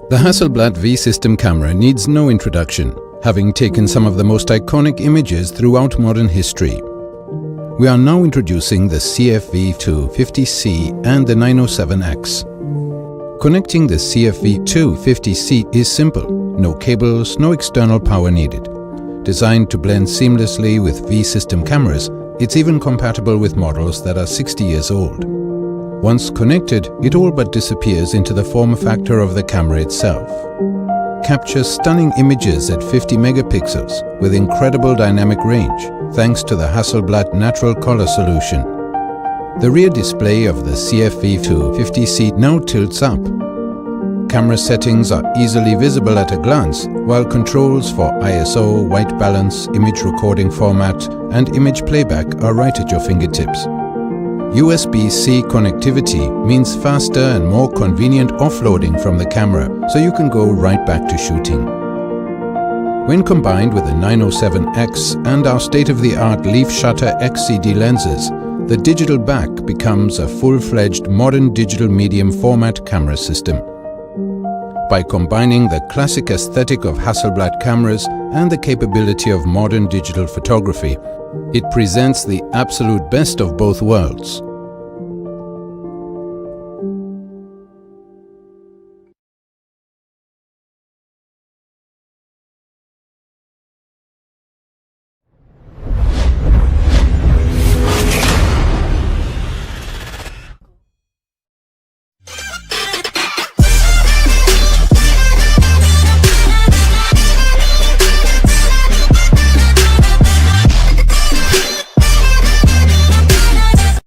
The Hasselblad V system camera needs no introduction, having taken some of the most iconic images throughout modern history. We are now introducing the CFV II 50C and the 907X. Connecting the CFV II 50C is simple. No cables, no external power needed. Designed to blend seamlessly with V system cameras, it's even compatible with models that are 60 years old. Once connected, it all but disappears into the form factor of the camera itself. Captures stunning images at 50 megapixels with incredible dynamic range thanks to the Hasselblad natural color solution. The rear display of the CFV II 50C now tilts up. Camera settings are easily visible at a glance, while controls for ISO, white balance, image recording format and image playback are right at your fingertips. USB-C connectivity means faster and more convenient offloading from the camera, so you can go right back to shooting. When combined with the 907X and our state-of-the-art leaf shutter XCD lenses, the digital back becomes a full-fledged modern digital medium format camera system. By combining the classic aesthetic of Hasselblad cameras and the capability of modern digital photography, it presents the absolute best of both worlds.